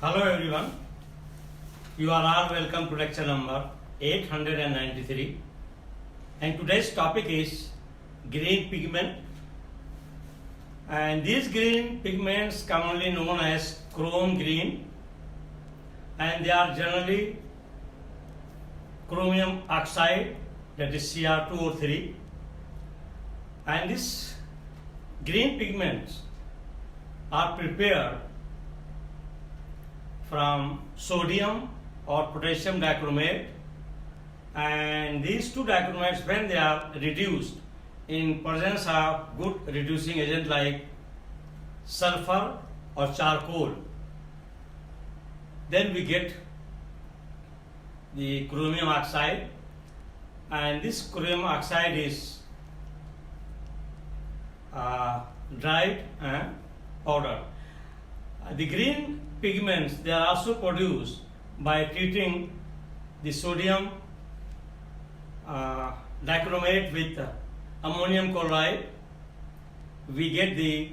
Hello everyone, you are all welcome to lecture number 893 and today's topic is green pigment, and these green pigments commonly known as chrome green, and they are generally chromium oxide, that is Cr2O3, and these green pigments are prepared from sodium or potassium dichromate, and these two dichromates, when they are reduced in presence of good reducing agent like sulfur or charcoal, then we get the chromium oxide, and this chromium oxide is dried and powdered. The green pigments, they are also produced by treating the sodium dichromate with ammonium chloride. We get the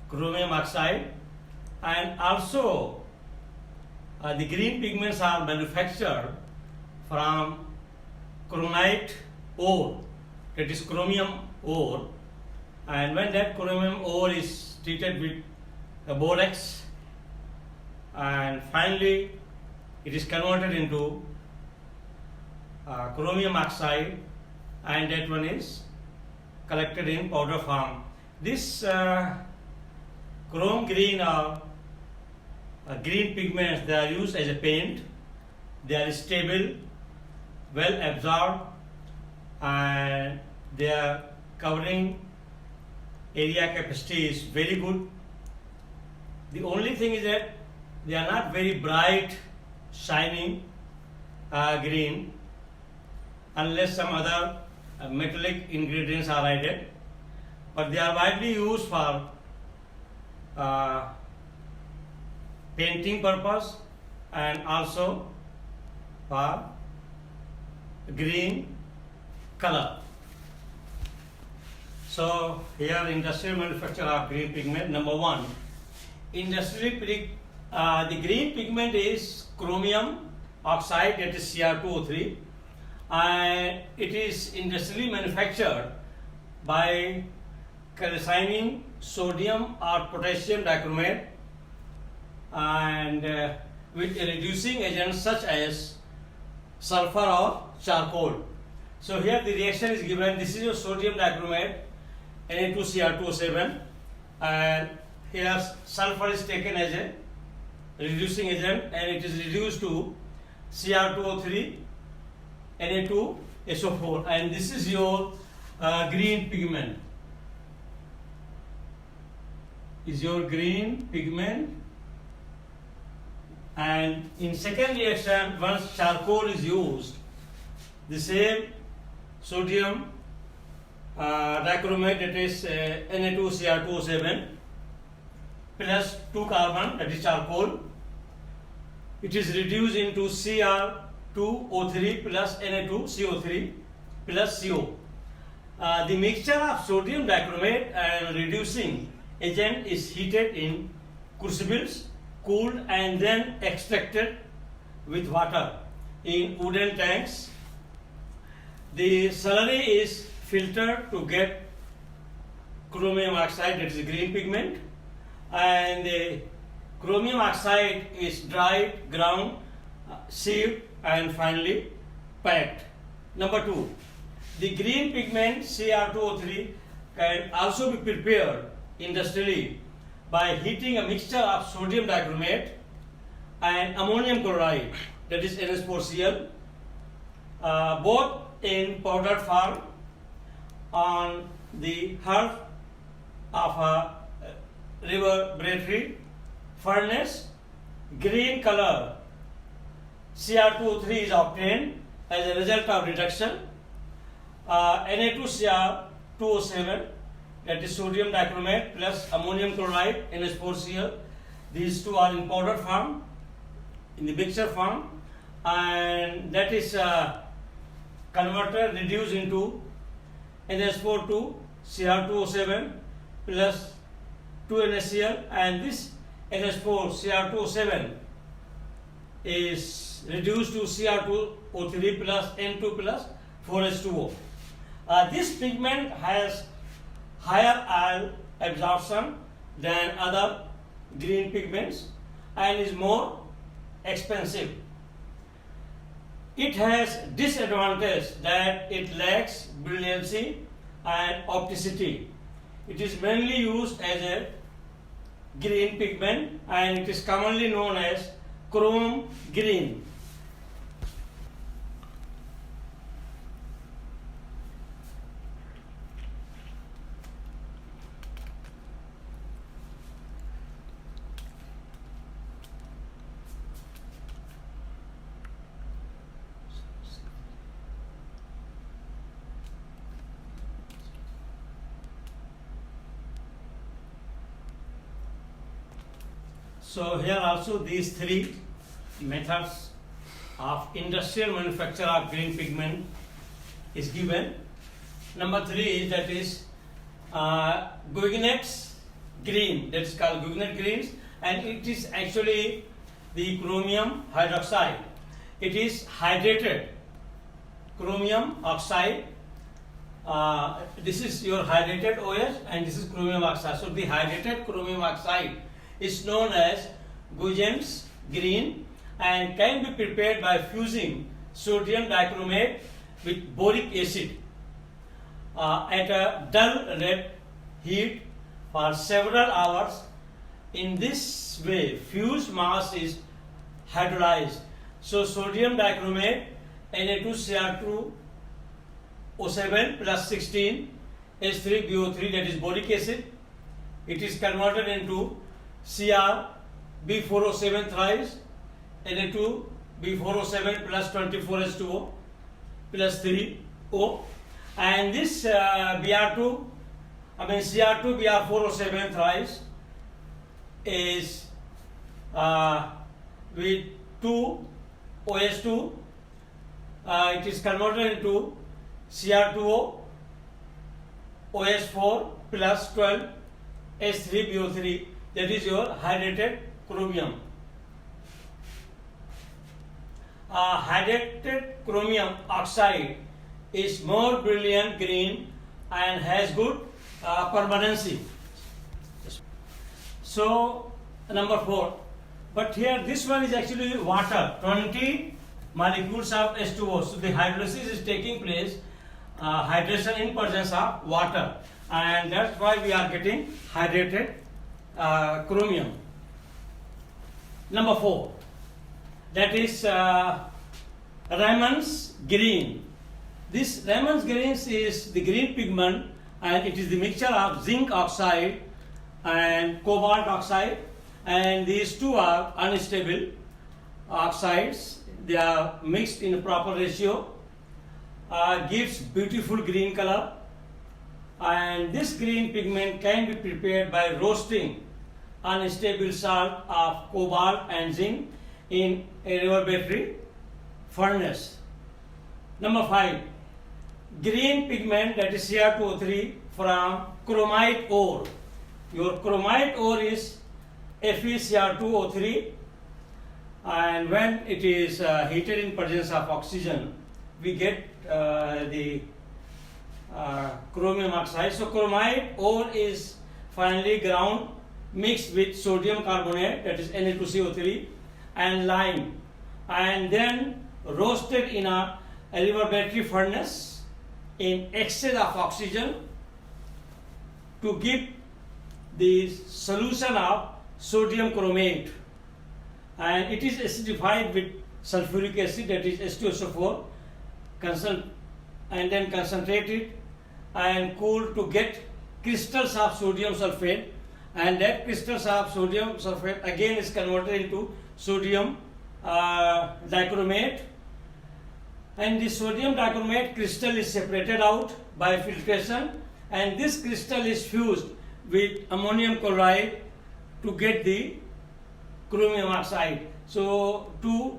chromium oxide, and also the green pigments are manufactured from chromite ore, that is chromium ore, and when that chromium ore is treated with borax, and finally it is converted into chromium oxide, and that one is collected in powder form. This chrome green or green pigments, they are used as a paint. They are stable, well absorbed, and their covering area capacity is very good. The only thing is that they are not very bright, shining green, unless some other metallic ingredients are added. But they are widely used for painting purpose and also for green color. So here industrial manufacture of green pigment. Number one, the green pigment is chromium oxide, that is Cr2O3, and it is industrially manufactured by calcining sodium or potassium dichromate and with reducing agents such as sulfur or charcoal. So here the reaction is given. This is your sodium dichromate, Na2Cr2O7, and here sulfur is taken as a reducing agent, and it is reduced to Cr2O3, Na2SO4, and this is your green pigment. Is your green pigment. And in second reaction, once charcoal is used, the same sodium dichromate, that is Na2Cr2O7 plus 2 carbon, that is charcoal, it is reduced into Cr2O3 plus Na2CO3 plus CO. The mixture of sodium dichromate and reducing agent is heated in crucibles, cooled, and then extracted with water in wooden tanks. The slurry is filtered to get chromium oxide, that is green pigment, and the chromium oxide is dried, ground, sieved, and finally packed. Number two, the green pigment Cr2O3 can also be prepared industrially by heating a mixture of sodium dichromate and ammonium chloride, that is NH4Cl, both in powdered form on the hearth of a reverberatory furnace. Green color Cr2O3 is obtained as a result of reduction. Na2Cr2O7, that is sodium dichromate plus ammonium chloride, NH4Cl. These two are in powder form, in the mixture form, and that is converted, reduced into NH4 to Cr2O7 plus 2 NaCl, and this NH4 Cr2O7 is reduced to Cr2O3 plus N2 plus 4H2O. This pigment has higher oil absorption than other green pigments and is more expensive. It has disadvantage that it lacks brilliancy and opticity. It is mainly used as a green pigment and it is commonly known as chrome green. So here also these three methods of industrial manufacture of green pigment is given. Number 3 is that is Gougnet's green, that is called Gougnet greens, and it is actually the chromium hydroxide. It is hydrated chromium oxide. This is your hydrated OH and this is chromium oxide. So the hydrated chromium oxide is known as Gougnet's green and can be prepared by fusing sodium dichromate with boric acid at a dull red heat for several hours. In this way, fused mass is hydrolyzed. So sodium dichromate Na2Cr2O7 plus 16 H3BO3, that is boric acid. It is converted into Cr(B4O7) thrice Na2B4O7 plus 24H2O plus 3O, and this Cr2BR4O7 thrice is with 2 OH2. It is converted into Cr2O OH4 plus 12 H3BO3, that is your hydrated chromium. Hydrated chromium oxide is more brilliant green and has good permanency. So number 4, but here this one is actually water, 20 molecules of H2O. So the hydrolysis is taking place, hydration in presence of water, and that's why we are getting hydrated chromium. Number 4, that is Raman's green. This Raman's green is the green pigment and it is the mixture of zinc oxide and cobalt oxide, and these two are unstable oxides. They are mixed in a proper ratio, gives beautiful green color, and this green pigment can be prepared by roasting unstable salt of cobalt and zinc in a reverberatory furnace. Number 5, green pigment, that is Cr2O3 from chromite ore. Your chromite ore is FeCr2O3, and when it is heated in presence of oxygen, we get the chromium oxide. So chromite ore is finally ground, mixed with sodium carbonate, that is Na2CO3, and lime, and then roasted in a reverberatory furnace in excess of oxygen to give the solution of sodium chromate, and it is acidified with sulfuric acid, that is H2SO4, and then concentrated and cooled to get crystals of sodium sulfate, and that crystals of sodium sulfate again is converted into sodium dichromate, and the sodium dichromate crystal is separated out by filtration, and this crystal is fused with ammonium chloride to get the chromium oxide. So to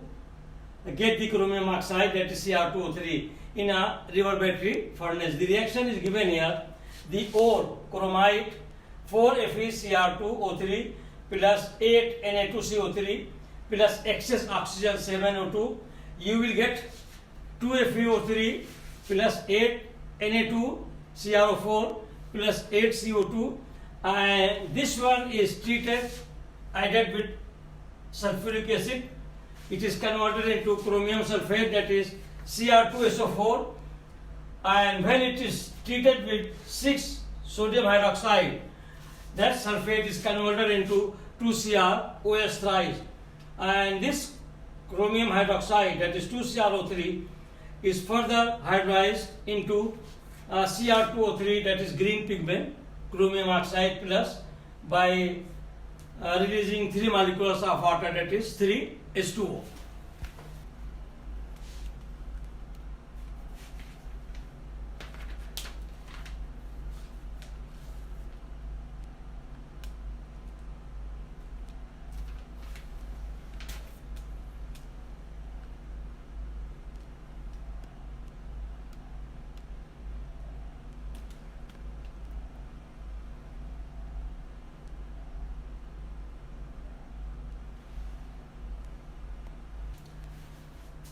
get the chromium oxide, that is Cr2O3, in a reverberatory furnace. The reaction is given here. The ore, chromite, 4FeCr2O3 plus 8 Na2CO3 plus excess oxygen 7O2, you will get 2FeO3 plus 8 Na2CrO4 plus 8 CO2, and this one is treated added with sulfuric acid. It is converted into chromium sulfate, that is Cr2SO4, and when it is treated with 6 sodium hydroxide, that sulfate is converted into 2CrOS thrice, and this chromium hydroxide, that is 2CrO3, is further hydrolyzed into Cr2O3, that is green pigment, chromium oxide plus, by releasing 3 molecules of water, that is 3H2O.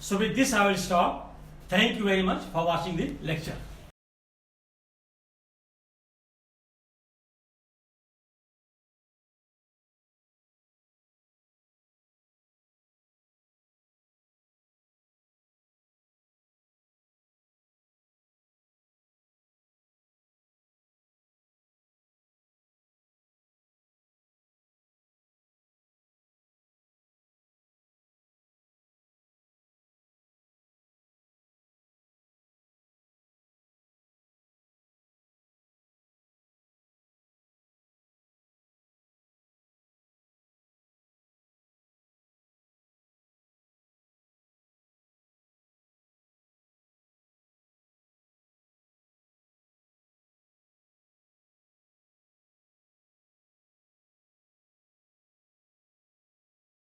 So with this I will stop. Thank you very much for watching the lecture.